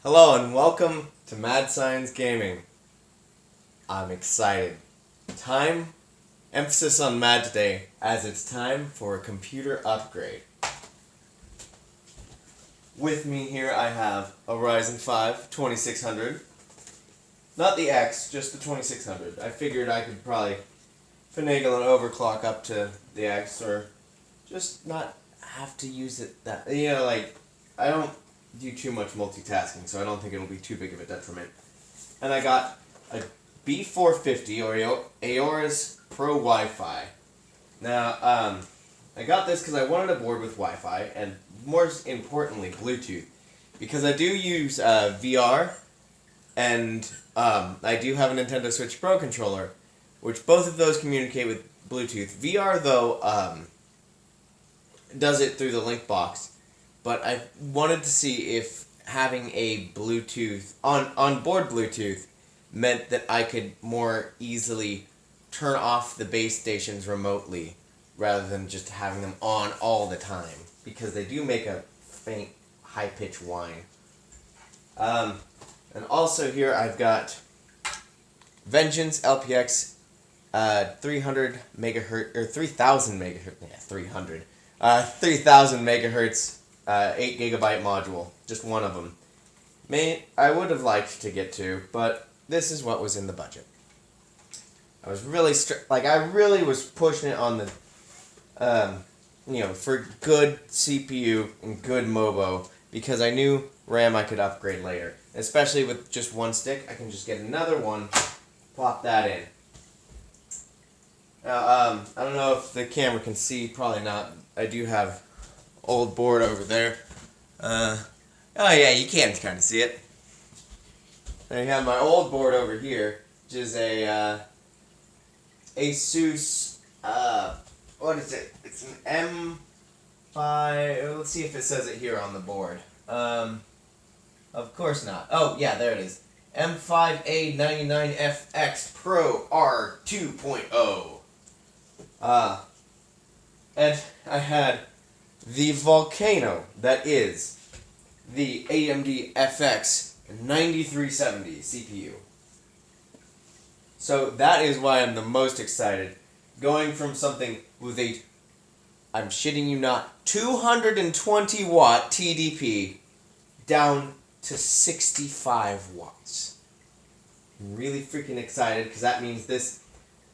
Hello and welcome to Mad Science Gaming. I'm excited. Emphasis on Mad today, as it's time for a computer upgrade. With me here I have a Ryzen 5 2600. Not the X, just the 2600. I figured I could probably finagle an overclock up to the X, or just not have to use it that... I don't do too much multitasking, so I don't think it'll be too big of a detriment. And I got a B450 or Aorus Pro Wi-Fi. Now, I got this because I wanted a board with Wi-Fi, and more importantly, Bluetooth. Because I do use VR, and I do have a Nintendo Switch Pro controller, which both of those communicate with Bluetooth. VR, though, does it through the link box. But I wanted to see if having a Bluetooth, on-board Bluetooth, meant that I could more easily turn off the base stations remotely, rather than just having them on all the time, because they do make a faint, high-pitched whine. And also here I've got Vengeance LPX 300 megahertz, or 3000 megahertz, yeah, 300, 3000 megahertz 8 gigabyte module, just one of them. I would have liked to get two, but this is what was in the budget. I was really I really was pushing it on the, for good CPU and good MOBO, because I knew RAM I could upgrade later. Especially with just one stick, I can just get another one, plop that in. Now, I don't know if the camera can see, probably not. I do have old board over there. Oh yeah, you can kind of see it. I have my old board over here, which is a Asus, what is it? It's an M5, let's see if it says it here on the board. Of course not. Oh yeah, there it is. M5A99FX Pro R2.0. And I had the volcano that is the AMD FX 9370 CPU. So that is why I'm the most excited. Going from something with a, I'm shitting you not, 220 watt TDP down to 65 watts. I'm really freaking excited, because that means this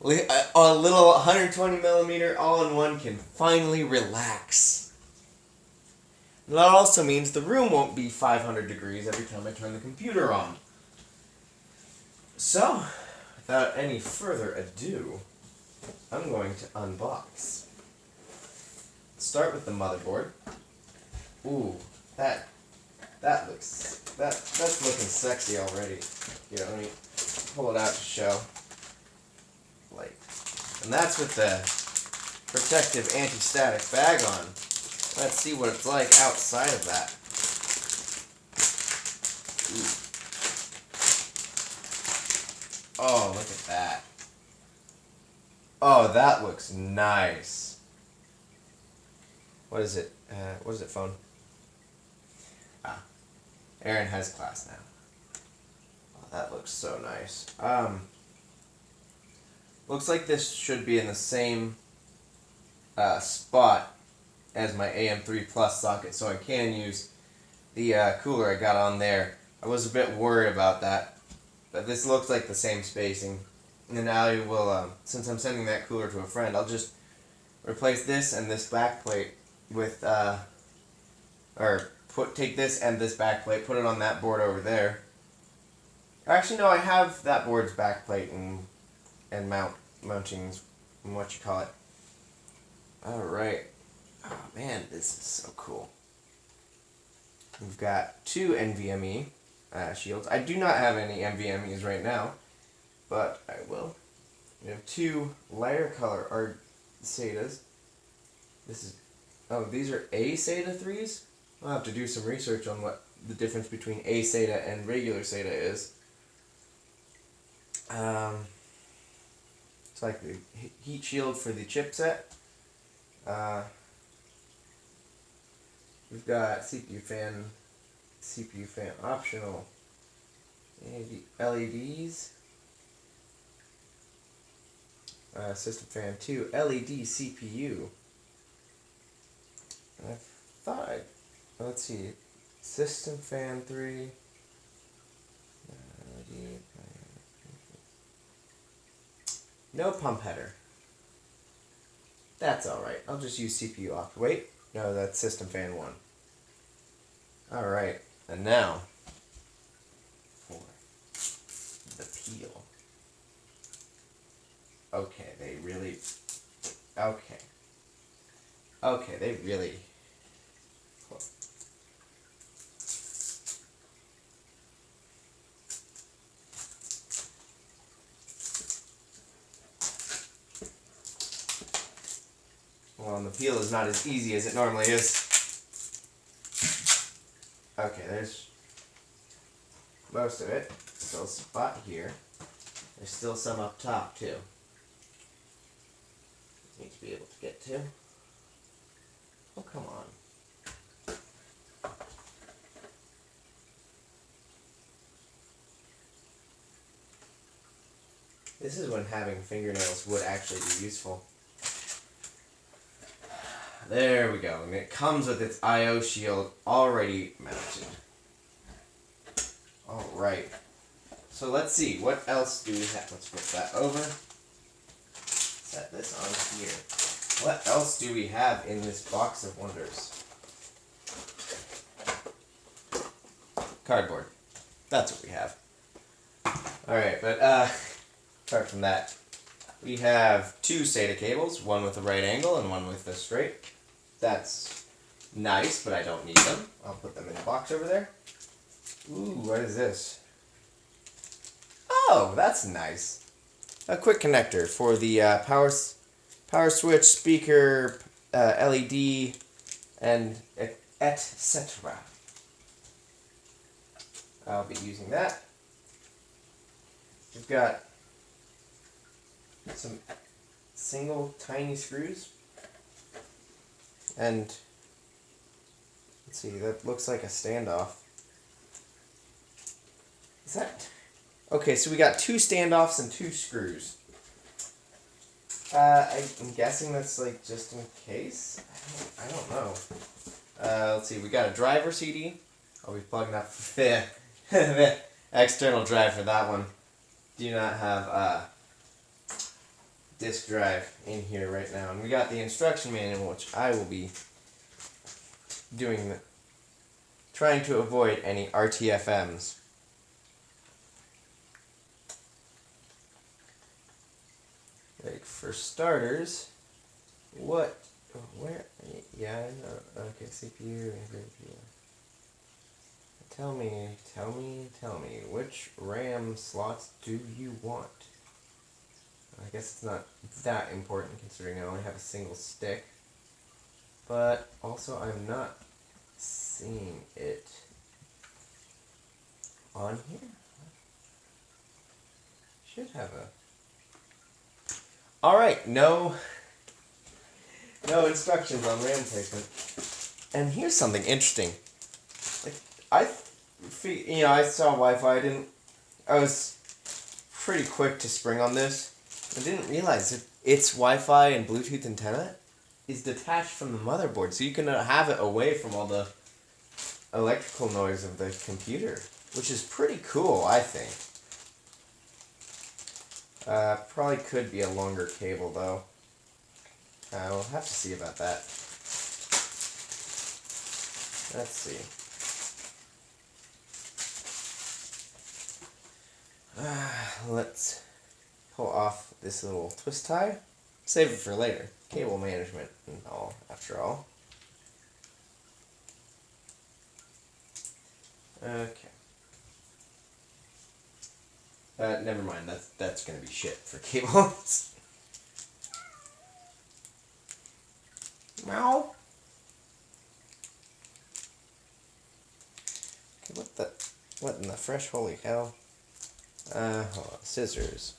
a little 120 millimeter all-in-one can finally relax. And that also means the room won't be 500 degrees every time I turn the computer on. So, without any further ado, I'm going to unbox. Start with the motherboard. Ooh, that's looking sexy already. Here, let me pull it out to show. And that's with the protective anti-static bag on. Let's see what it's like outside of that. Ooh. Oh, look at that. Oh, that looks nice. What is it? What is it, phone? Ah, Aaron has class now. Oh, that looks so nice. Looks like this should be in the same spot as my AM3 Plus socket, so I can use the cooler I got on there. I was a bit worried about that, but this looks like the same spacing. And then I will, since I'm sending that cooler to a friend, I'll just replace this and this backplate with, take this and this backplate, put it on that board over there. Actually, no, I have that board's backplate and mountings, and what you call it. Alright. Oh man, this is so cool. We've got two NVMe shields. I do not have any NVMe's right now, but I will. We have two lighter color SATAs. These are A SATA 3s? I'll have to do some research on what the difference between A SATA and regular SATA is. It's like the heat shield for the chipset. We've got CPU fan CPU fan optional. LEDs. System fan 2. LED CPU. I thought I... Let's see. System fan 3. LED. No pump header. That's alright. I'll just use CPU off. Wait. No, that's system fan 1. Alright. And now for the peel. Okay, they really... Okay. Okay, they really... Well, and the peel is not as easy as it normally is. Okay, there's most of it. Still a spot here. There's still some up top, too. Need to be able to get to. Oh, come on. This is when having fingernails would actually be useful. There we go. And it comes with its I/O shield already mounted. Alright. So let's see. What else do we have? Let's flip that over. Set this on here. What else do we have in this box of wonders? Cardboard. That's what we have. Alright, but apart from that, we have 2 SATA cables, one with a right angle and one with a straight. That's nice, but I don't need them. I'll put them in a box over there. Ooh, what is this? Oh, that's nice. A quick connector for the power switch, speaker, LED, and etc. I'll be using that. We've got some single tiny screws. And let's see, that looks like a standoff. Is that... Okay, so we got 2 standoffs and 2 screws. I'm guessing that's like just in case? I don't know. Let's see, we got a driver CD. I'll be plugging up the external drive for that one. Do not have disk drive in here right now. And we got the instruction manual, which I will be doing, trying to avoid any RTFMs. Like, for starters, where, yeah, I know, okay, CPU, tell me, which RAM slots do you want? I guess it's not that important considering I only have a single stick, but also I'm not seeing it on here. Should have a... Alright, no instructions on RAM placement. And here's something interesting. Like, I saw Wi-Fi. I was pretty quick to spring on this. I didn't realize that its Wi-Fi and Bluetooth antenna is detached from the motherboard, so you can have it away from all the electrical noise of the computer, which is pretty cool, I think. Probably could be a longer cable, though. We'll have to see about that. Let's see. Let's pull off this little twist tie. Save it for later. Cable management and all, after all. Okay. Never mind. That's gonna be shit for cables. Meow. Okay, what in the fresh holy hell? Hold on. Scissors.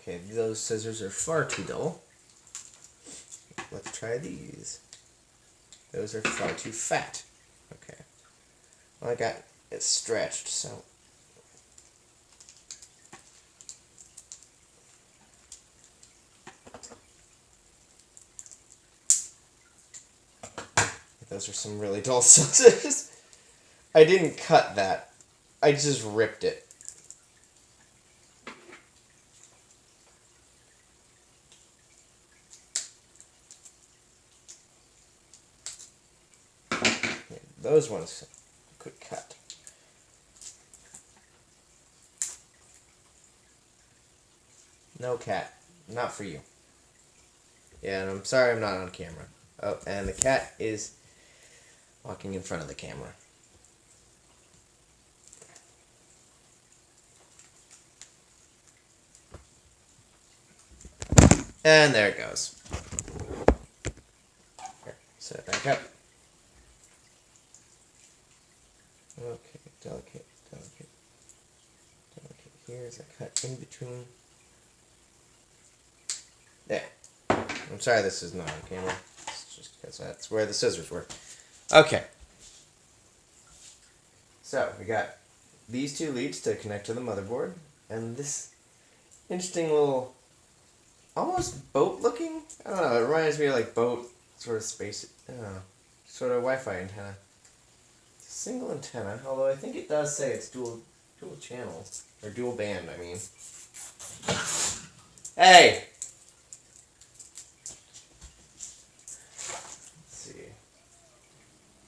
Okay, those scissors are far too dull. Let's try these. Those are far too fat. Okay. Well, I got it stretched, so. Those are some really dull scissors. I didn't cut that. I just ripped it. Those ones could cut. No, cat. Not for you. Yeah, and I'm sorry I'm not on camera. Oh, and the cat is walking in front of the camera. And there it goes. Here, set it back up. Okay, delicate. Here's a cut in between. There. I'm sorry this is not on camera. It's just because that's where the scissors were. Okay. So, we got these two leads to connect to the motherboard, and this interesting little, almost boat-looking? I don't know, it reminds me of like boat, sort of space, I don't know, sort of Wi-Fi antenna. It's a single antenna, although I think it does say it's dual channels, or dual band, I mean. Hey!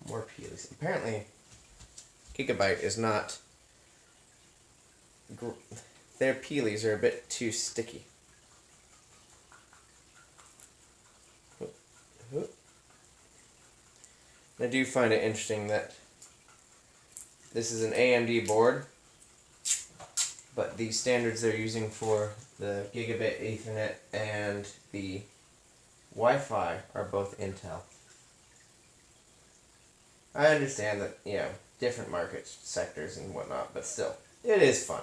More peelies. Apparently, Gigabyte is not. Their peelies are a bit too sticky. I do find it interesting that this is an AMD board, but the standards they're using for the Gigabit Ethernet and the Wi-Fi are both Intel. I understand that, you know, different market sectors and whatnot, but still, it is fun.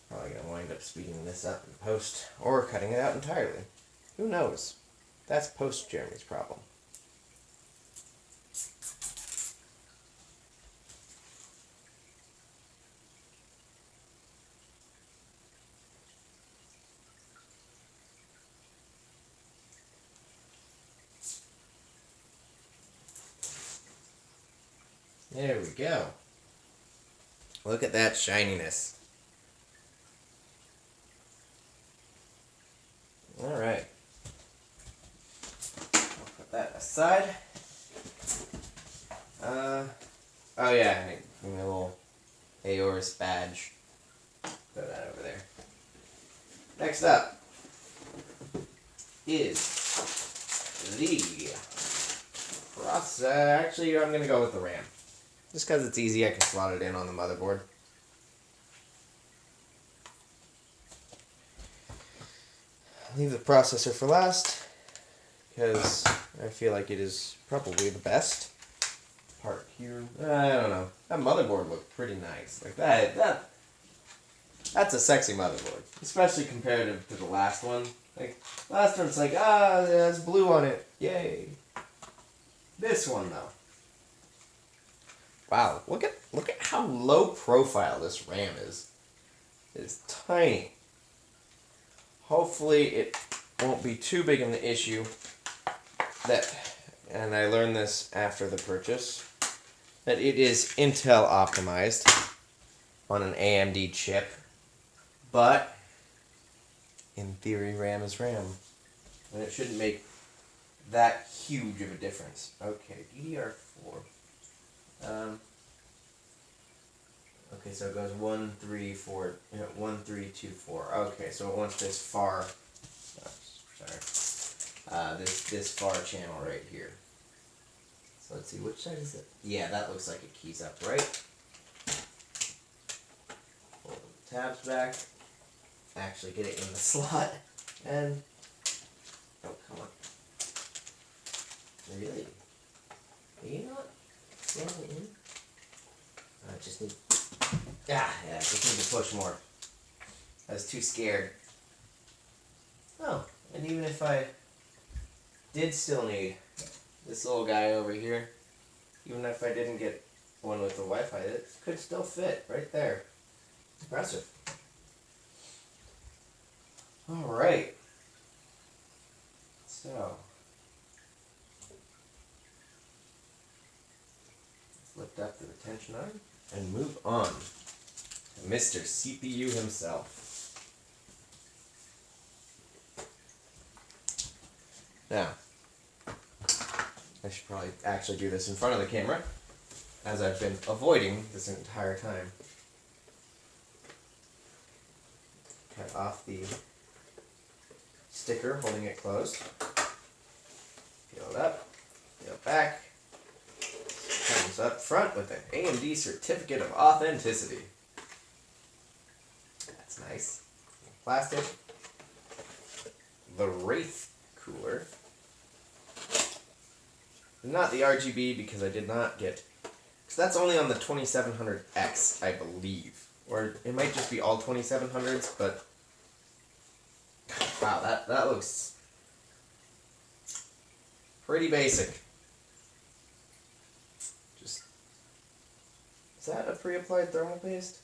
Probably going to wind up speeding this up in post, or cutting it out entirely. Who knows? That's post Jeremy's problem. There we go. Look at that shininess. Alright. I'll put that aside. Oh yeah, give me a little Aorus badge. Throw that over there. Next up is the processor. Actually, I'm going to go with the RAM. Just because it's easy, I can slot it in on the motherboard. Leave the processor for last, because I feel like it is probably the best part here. I don't know. That motherboard looked pretty nice. Like that's a sexy motherboard, especially comparative to the last one. Like last one's like, there's blue on it, yay. This one though. Wow, look at how low profile this RAM is. It's tiny. Hopefully it won't be too big of an issue and I learned this after the purchase, that it is Intel optimized on an AMD chip, but in theory RAM is RAM, and it shouldn't make that huge of a difference. Okay, DDR4. Okay, so it goes 1, 3, 4, 1, 3, 2, 4. Okay, so it wants this far. This far channel right here. So let's see, which side is it? Yeah, that looks like it keys up right. Pull the tabs back. Actually, get it in the slot, and oh, come on. Really? Are you not slotting in? I just need Yeah, I just need to push more. I was too scared. Oh, and even if I did still need this little guy over here, even if I didn't get one with the Wi-Fi, it could still fit right there. Impressive. Alright. So, let's lift up the retention arm and move on to Mr. CPU himself. Now, I should probably actually do this in front of the camera, as I've been avoiding this entire time. Cut off the sticker holding it closed. Peel it up, peel it back. Comes up front with an AMD Certificate of Authenticity. That's nice. Plastic. The Wraith cooler. Not the RGB because I did not get... Because that's only on the 2700X, I believe. Or it might just be all 2700s, but... Wow, that looks... pretty basic. Just... Is that a pre-applied thermal paste?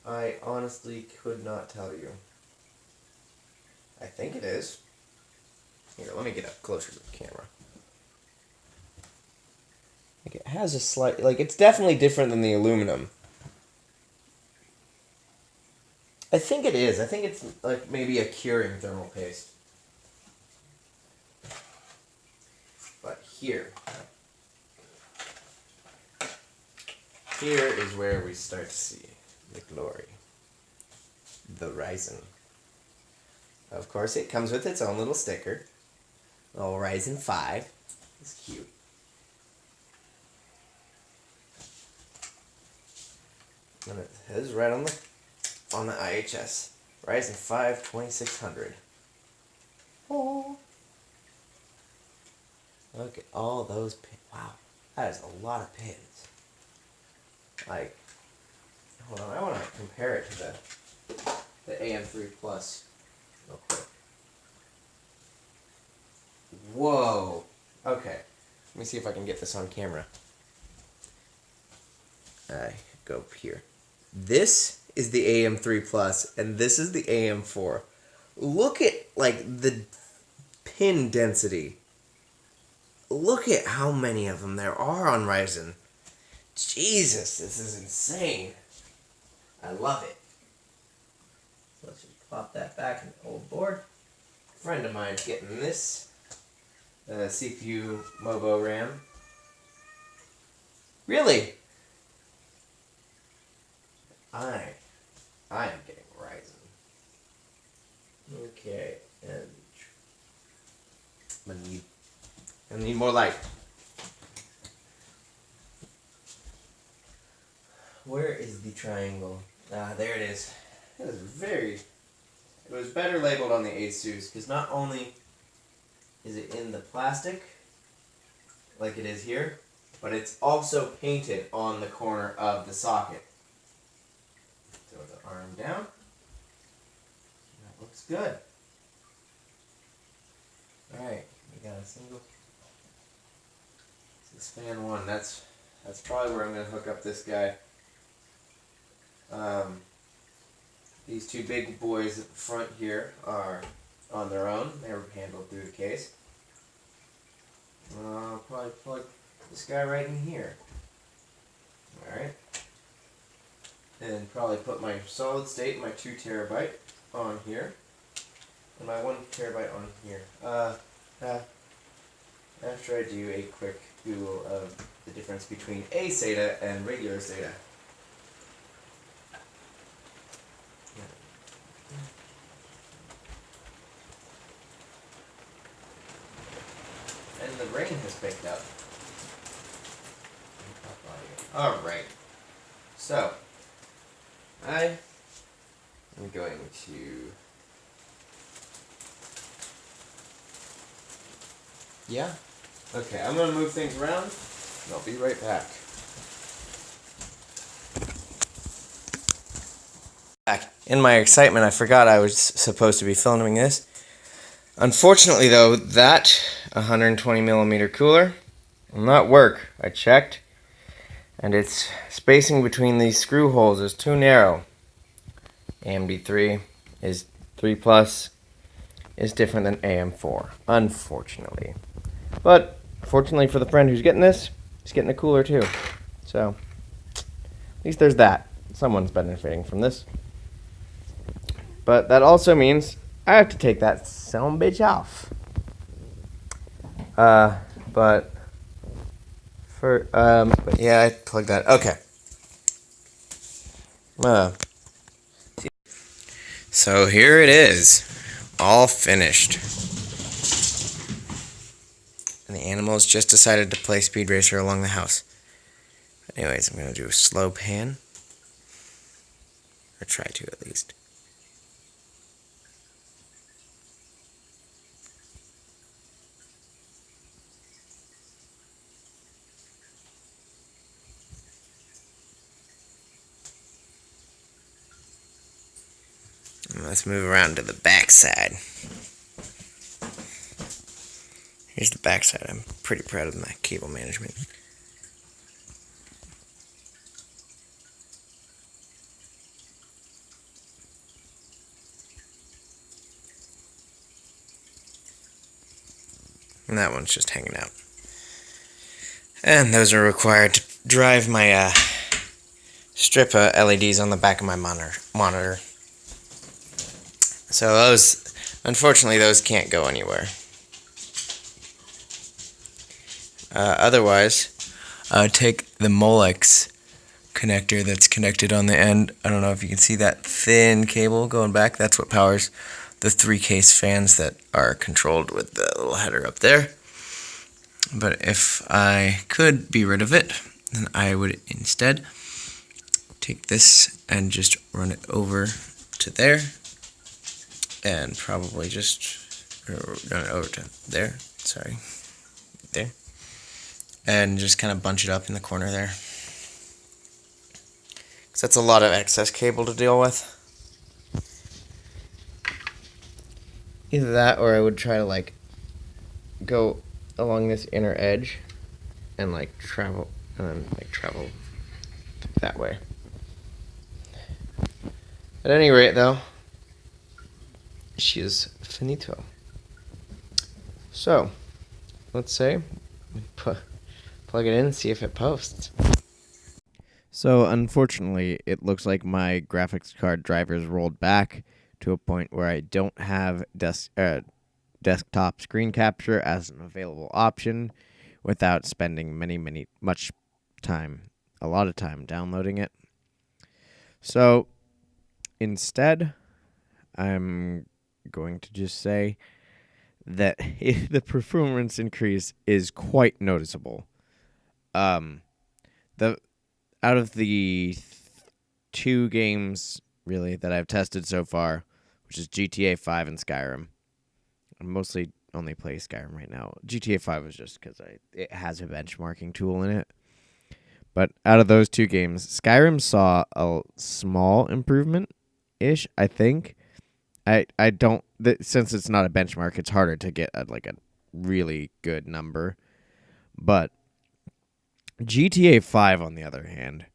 I honestly could not tell you. I think it is. Here, let me get up closer to the camera. Like it has a slight, like it's definitely different than the aluminum. I think it is. I think it's like maybe a curing thermal paste. But here is where we start to see the glory. The Ryzen. Of course, it comes with its own little sticker. Oh, Ryzen 5. It's cute. And it says right on the IHS. Ryzen 5 2600. Oh. Look at all those pins. Wow. That is a lot of pins. Like, hold on, I want to compare it to the AM3 Plus real quick. Whoa. Okay. Let me see if I can get this on camera. I go up here. This is the AM3 Plus, and this is the AM4. Look at, like, the pin density. Look at how many of them there are on Ryzen. Jesus, this is insane. I love it. Let's just pop that back in the old board. A friend of mine's getting this CPU Mobo RAM. Really? I am getting Ryzen. Okay, and I need more light. Where is the triangle? Ah, there it is. It was better labeled on the ASUS, because not only is it in the plastic, like it is here, but it's also painted on the corner of the socket. Throw the arm down. That looks good. Alright, we got a single. This is fan 1. That's probably where I'm going to hook up this guy. These two big boys at the front here are on their own. They were handled through the case. I'll probably plug this guy right in here. Alright. And probably put my solid state, my 2 terabyte on here. And my 1 terabyte on here. After I do a quick Google of the difference between SATA and regular SATA. And the rain has picked up. Alright. So, I am going to... Yeah? Okay, I'm going to move things around, and I'll be right back. In my excitement, I forgot I was supposed to be filming this. Unfortunately, though, that 120 millimeter cooler will not work. I checked, and its spacing between these screw holes is too narrow. AMD3 is 3 plus is different than AM4, unfortunately. But fortunately for the friend who's getting this, he's getting a cooler too. So at least there's that. Someone's benefiting from this. But that also means I have to take that son bitch off. But yeah, I plugged that. Okay. So here it is, all finished. And the animals just decided to play Speed Racer along the house. Anyways, I'm gonna do a slow pan, or try to at least. Let's move around to the back side. Here's the back side. I'm pretty proud of my cable management. And that one's just hanging out. And those are required to drive my strip of LEDs on the back of my monitor. So those, unfortunately, those can't go anywhere. Otherwise, I would take the Molex connector that's connected on the end. I don't know if you can see that thin cable going back. That's what powers the 3-case fans that are controlled with the little header up there. But if I could be rid of it, then I would instead take this and just run it over to there. And probably just run it over to there. Sorry. There. And just kind of bunch it up in the corner there. Because that's a lot of excess cable to deal with. Either that, or I would try to like go along this inner edge and like travel, and then like travel that way. At any rate, though, she is finito. So, let's say we plug it in and see if it posts. So, unfortunately, it looks like my graphics card drivers rolled back to a point where I don't have desktop screen capture as an available option without spending a lot of time downloading it. So, instead, I'm going to just say that the performance increase is quite noticeable. Out of the 2 games really that I've tested so far, which is GTA 5 and Skyrim. I mostly only play Skyrim right now. GTA 5 was just because it has a benchmarking tool in it. But out of those 2 games, Skyrim saw a small improvement-ish, I think. I don't, since it's not a benchmark, it's harder to get a really good number. But GTA 5, on the other hand,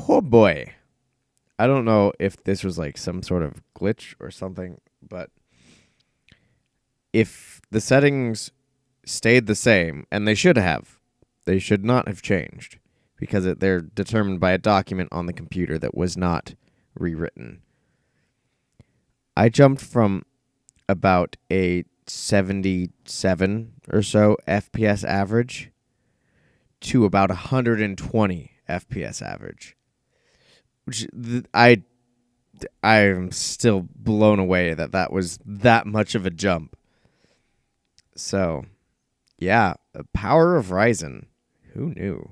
oh boy. I don't know if this was like some sort of glitch or something, but if the settings stayed the same, and they should not have changed, because they're determined by a document on the computer that was not rewritten. I jumped from about a 77 or so FPS average to about 120 FPS average, which I'm still blown away that was that much of a jump. So, yeah, the power of Ryzen. Who knew?